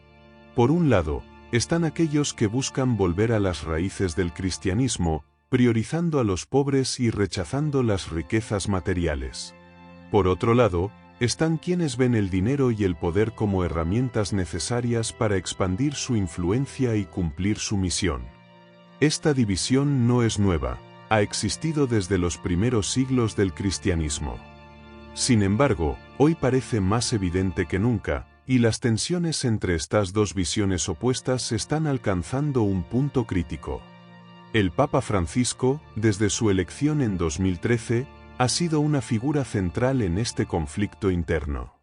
Por un lado, están aquellos que buscan volver a las raíces del cristianismo, priorizando a los pobres y rechazando las riquezas materiales. Por otro lado, están quienes ven el dinero y el poder como herramientas necesarias para expandir su influencia y cumplir su misión. Esta división no es nueva, ha existido desde los primeros siglos del cristianismo. Sin embargo, hoy parece más evidente que nunca, y las tensiones entre estas dos visiones opuestas están alcanzando un punto crítico. El Papa Francisco, desde su elección en 2013, ha sido una figura central en este conflicto interno.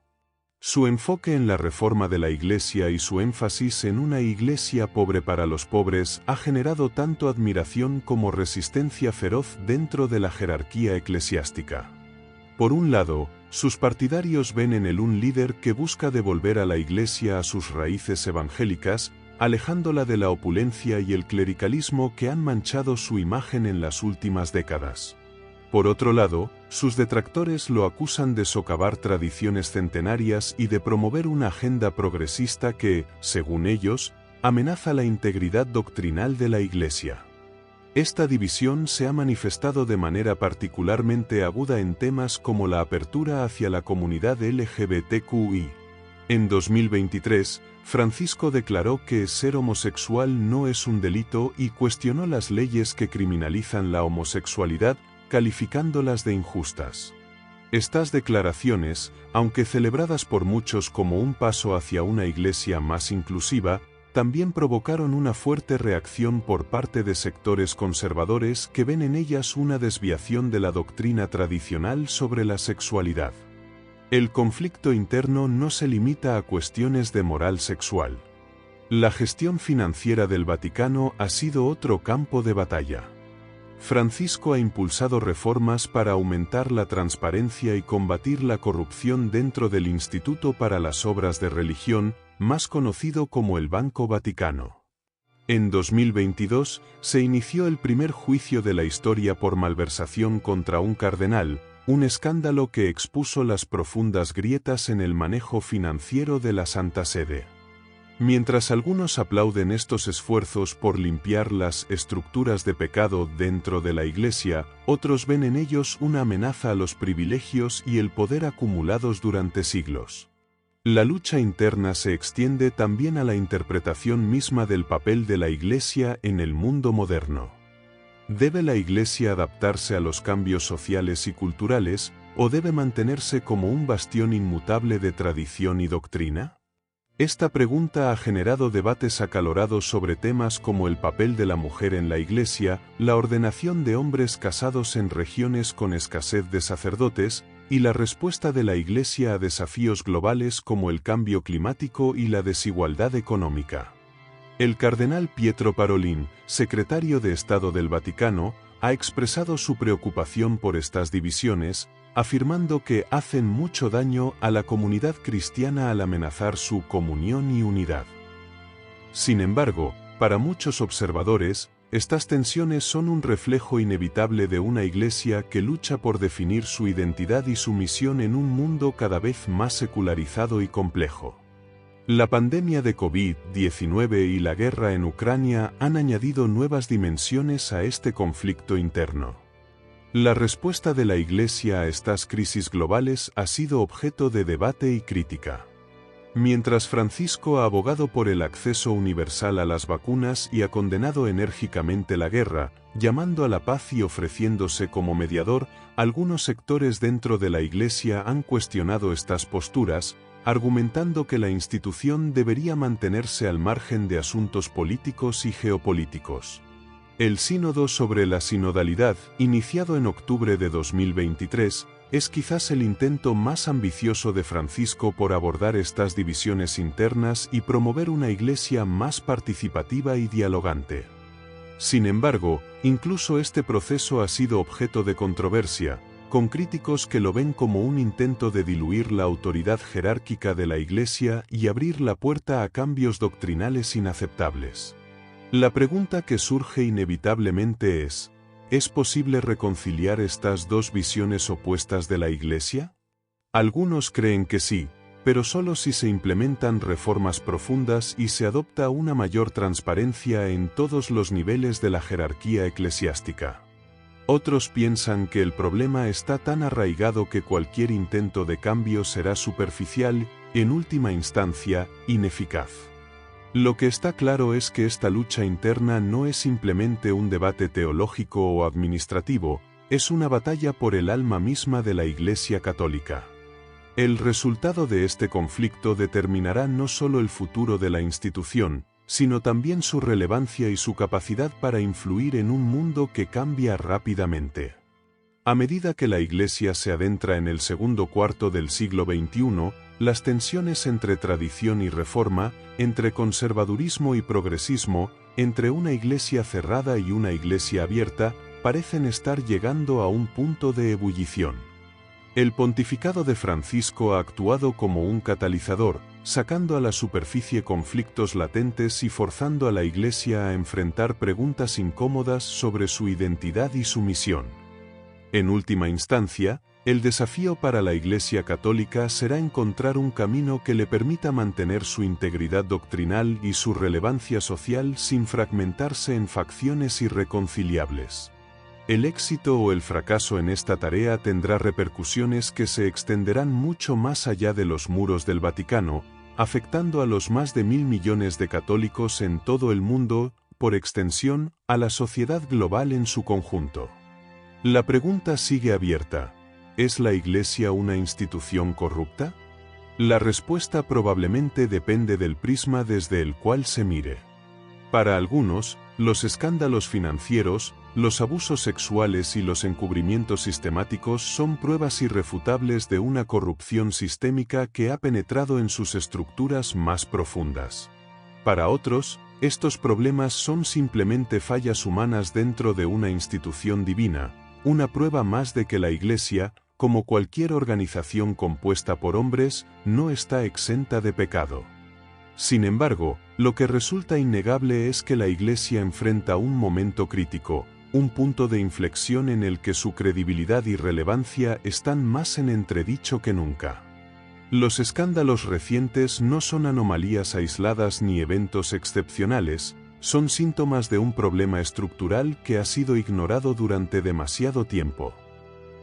Su enfoque en la reforma de la Iglesia y su énfasis en una Iglesia pobre para los pobres ha generado tanto admiración como resistencia feroz dentro de la jerarquía eclesiástica. Por un lado, sus partidarios ven en él un líder que busca devolver a la Iglesia a sus raíces evangélicas, alejándola de la opulencia y el clericalismo que han manchado su imagen en las últimas décadas. Por otro lado, sus detractores lo acusan de socavar tradiciones centenarias y de promover una agenda progresista que, según ellos, amenaza la integridad doctrinal de la Iglesia. Esta división se ha manifestado de manera particularmente aguda en temas como la apertura hacia la comunidad LGBTQI. En 2023, Francisco declaró que ser homosexual no es un delito y cuestionó las leyes que criminalizan la homosexualidad, calificándolas de injustas. Estas declaraciones, aunque celebradas por muchos como un paso hacia una iglesia más inclusiva, también provocaron una fuerte reacción por parte de sectores conservadores que ven en ellas una desviación de la doctrina tradicional sobre la sexualidad. El conflicto interno no se limita a cuestiones de moral sexual. La gestión financiera del Vaticano ha sido otro campo de batalla. Francisco ha impulsado reformas para aumentar la transparencia y combatir la corrupción dentro del Instituto para las Obras de Religión, más conocido como el Banco Vaticano. En 2022, se inició el primer juicio de la historia por malversación contra un cardenal, un escándalo que expuso las profundas grietas en el manejo financiero de la Santa Sede. Mientras algunos aplauden estos esfuerzos por limpiar las estructuras de pecado dentro de la Iglesia, otros ven en ellos una amenaza a los privilegios y el poder acumulados durante siglos. La lucha interna se extiende también a la interpretación misma del papel de la Iglesia en el mundo moderno. ¿Debe la Iglesia adaptarse a los cambios sociales y culturales, o debe mantenerse como un bastión inmutable de tradición y doctrina? Esta pregunta ha generado debates acalorados sobre temas como el papel de la mujer en la Iglesia, la ordenación de hombres casados en regiones con escasez de sacerdotes, y la respuesta de la Iglesia a desafíos globales como el cambio climático y la desigualdad económica. El cardenal Pietro Parolin, secretario de Estado del Vaticano, ha expresado su preocupación por estas divisiones, afirmando que hacen mucho daño a la comunidad cristiana al amenazar su comunión y unidad. Sin embargo, para muchos observadores, estas tensiones son un reflejo inevitable de una Iglesia que lucha por definir su identidad y su misión en un mundo cada vez más secularizado y complejo. La pandemia de COVID-19 y la guerra en Ucrania han añadido nuevas dimensiones a este conflicto interno. La respuesta de la Iglesia a estas crisis globales ha sido objeto de debate y crítica. Mientras Francisco ha abogado por el acceso universal a las vacunas y ha condenado enérgicamente la guerra, llamando a la paz y ofreciéndose como mediador, algunos sectores dentro de la Iglesia han cuestionado estas posturas, argumentando que la institución debería mantenerse al margen de asuntos políticos y geopolíticos. El Sínodo sobre la Sinodalidad, iniciado en octubre de 2023, es quizás el intento más ambicioso de Francisco por abordar estas divisiones internas y promover una Iglesia más participativa y dialogante. Sin embargo, incluso este proceso ha sido objeto de controversia, con críticos que lo ven como un intento de diluir la autoridad jerárquica de la Iglesia y abrir la puerta a cambios doctrinales inaceptables. La pregunta que surge inevitablemente ¿es posible reconciliar estas dos visiones opuestas de la Iglesia? Algunos creen que sí, pero solo si se implementan reformas profundas y se adopta una mayor transparencia en todos los niveles de la jerarquía eclesiástica. Otros piensan que el problema está tan arraigado que cualquier intento de cambio será superficial, en última instancia, ineficaz. Lo que está claro es que esta lucha interna no es simplemente un debate teológico o administrativo, es una batalla por el alma misma de la Iglesia Católica. El resultado de este conflicto determinará no solo el futuro de la institución, sino también su relevancia y su capacidad para influir en un mundo que cambia rápidamente. A medida que la Iglesia se adentra en el segundo cuarto del siglo XXI, las tensiones entre tradición y reforma, entre conservadurismo y progresismo, entre una Iglesia cerrada y una Iglesia abierta, parecen estar llegando a un punto de ebullición. El pontificado de Francisco ha actuado como un catalizador, sacando a la superficie conflictos latentes y forzando a la Iglesia a enfrentar preguntas incómodas sobre su identidad y su misión. En última instancia, el desafío para la Iglesia Católica será encontrar un camino que le permita mantener su integridad doctrinal y su relevancia social sin fragmentarse en facciones irreconciliables. El éxito o el fracaso en esta tarea tendrá repercusiones que se extenderán mucho más allá de los muros del Vaticano, afectando a los más de 1.000 millones de católicos en todo el mundo, por extensión, a la sociedad global en su conjunto. La pregunta sigue abierta. ¿Es la Iglesia una institución corrupta? La respuesta probablemente depende del prisma desde el cual se mire. Para algunos, los escándalos financieros, los abusos sexuales y los encubrimientos sistemáticos son pruebas irrefutables de una corrupción sistémica que ha penetrado en sus estructuras más profundas. Para otros, estos problemas son simplemente fallas humanas dentro de una institución divina, una prueba más de que la Iglesia, como cualquier organización compuesta por hombres, no está exenta de pecado. Sin embargo, lo que resulta innegable es que la Iglesia enfrenta un momento crítico, un punto de inflexión en el que su credibilidad y relevancia están más en entredicho que nunca. Los escándalos recientes no son anomalías aisladas ni eventos excepcionales, son síntomas de un problema estructural que ha sido ignorado durante demasiado tiempo.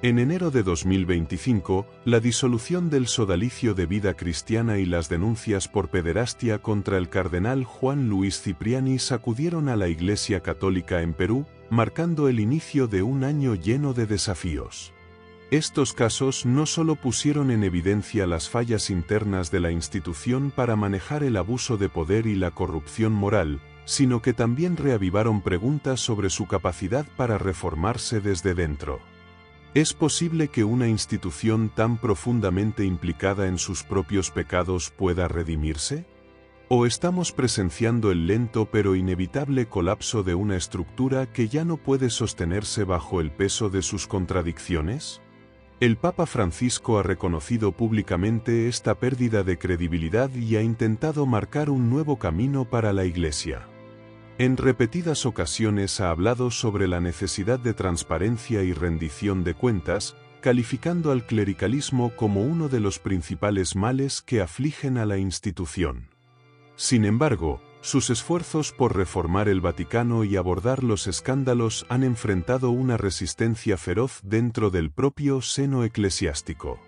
En enero de 2025, la disolución del Sodalicio de Vida Cristiana y las denuncias por pederastia contra el cardenal Juan Luis Cipriani sacudieron a la Iglesia Católica en Perú, marcando el inicio de un año lleno de desafíos. Estos casos no solo pusieron en evidencia las fallas internas de la institución para manejar el abuso de poder y la corrupción moral, sino que también reavivaron preguntas sobre su capacidad para reformarse desde dentro. ¿Es posible que una institución tan profundamente implicada en sus propios pecados pueda redimirse? ¿O estamos presenciando el lento pero inevitable colapso de una estructura que ya no puede sostenerse bajo el peso de sus contradicciones? El Papa Francisco ha reconocido públicamente esta pérdida de credibilidad y ha intentado marcar un nuevo camino para la Iglesia. En repetidas ocasiones ha hablado sobre la necesidad de transparencia y rendición de cuentas, calificando al clericalismo como uno de los principales males que afligen a la institución. Sin embargo, sus esfuerzos por reformar el Vaticano y abordar los escándalos han enfrentado una resistencia feroz dentro del propio seno eclesiástico.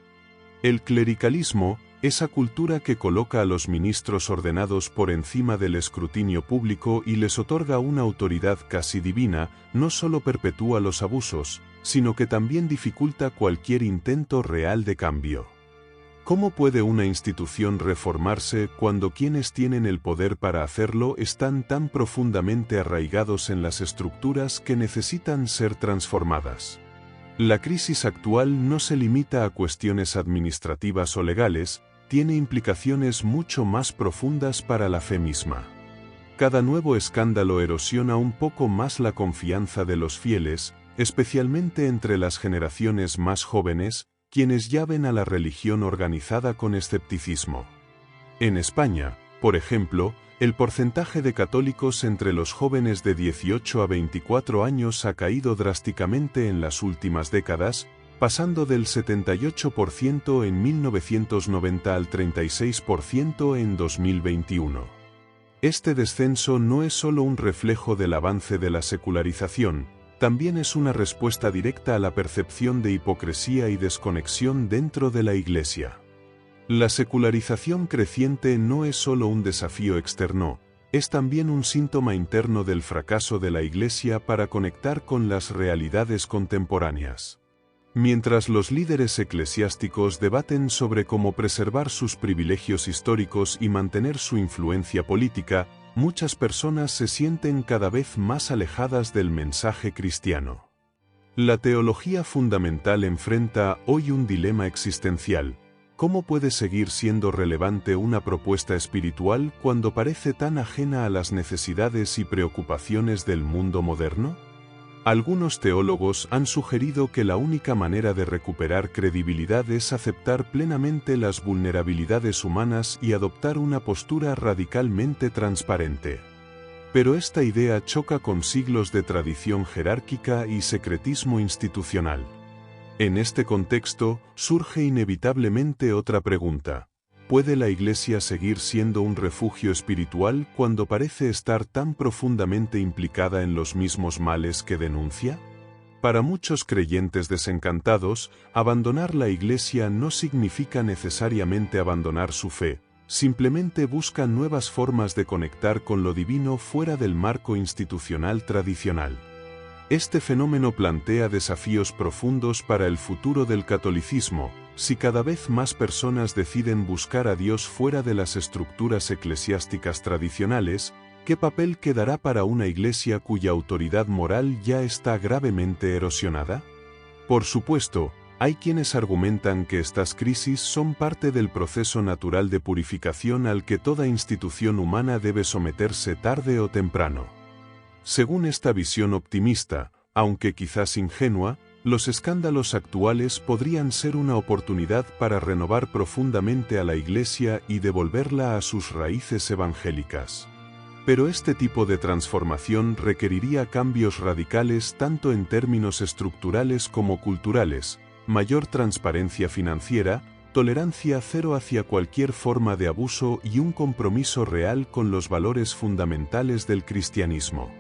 El clericalismo, esa cultura que coloca a los ministros ordenados por encima del escrutinio público y les otorga una autoridad casi divina, no solo perpetúa los abusos, sino que también dificulta cualquier intento real de cambio. ¿Cómo puede una institución reformarse cuando quienes tienen el poder para hacerlo están tan profundamente arraigados en las estructuras que necesitan ser transformadas? La crisis actual no se limita a cuestiones administrativas o legales, tiene implicaciones mucho más profundas para la fe misma. Cada nuevo escándalo erosiona un poco más la confianza de los fieles, especialmente entre las generaciones más jóvenes, quienes ya ven a la religión organizada con escepticismo. En España, por ejemplo, el porcentaje de católicos entre los jóvenes de 18 a 24 años ha caído drásticamente en las últimas décadas, pasando del 78% en 1990 al 36% en 2021. Este descenso no es solo un reflejo del avance de la secularización, también es una respuesta directa a la percepción de hipocresía y desconexión dentro de la Iglesia. La secularización creciente no es solo un desafío externo, es también un síntoma interno del fracaso de la Iglesia para conectar con las realidades contemporáneas. Mientras los líderes eclesiásticos debaten sobre cómo preservar sus privilegios históricos y mantener su influencia política, muchas personas se sienten cada vez más alejadas del mensaje cristiano. La teología fundamental enfrenta hoy un dilema existencial. ¿Cómo puede seguir siendo relevante una propuesta espiritual cuando parece tan ajena a las necesidades y preocupaciones del mundo moderno? Algunos teólogos han sugerido que la única manera de recuperar credibilidad es aceptar plenamente las vulnerabilidades humanas y adoptar una postura radicalmente transparente. Pero esta idea choca con siglos de tradición jerárquica y secretismo institucional. En este contexto, surge inevitablemente otra pregunta. ¿Puede la Iglesia seguir siendo un refugio espiritual cuando parece estar tan profundamente implicada en los mismos males que denuncia? Para muchos creyentes desencantados, abandonar la Iglesia no significa necesariamente abandonar su fe, simplemente buscan nuevas formas de conectar con lo divino fuera del marco institucional tradicional. Este fenómeno plantea desafíos profundos para el futuro del catolicismo. Si cada vez más personas deciden buscar a Dios fuera de las estructuras eclesiásticas tradicionales, ¿qué papel quedará para una Iglesia cuya autoridad moral ya está gravemente erosionada? Por supuesto, hay quienes argumentan que estas crisis son parte del proceso natural de purificación al que toda institución humana debe someterse tarde o temprano. Según esta visión optimista, aunque quizás ingenua, los escándalos actuales podrían ser una oportunidad para renovar profundamente a la Iglesia y devolverla a sus raíces evangélicas. Pero este tipo de transformación requeriría cambios radicales tanto en términos estructurales como culturales, mayor transparencia financiera, tolerancia cero hacia cualquier forma de abuso y un compromiso real con los valores fundamentales del cristianismo.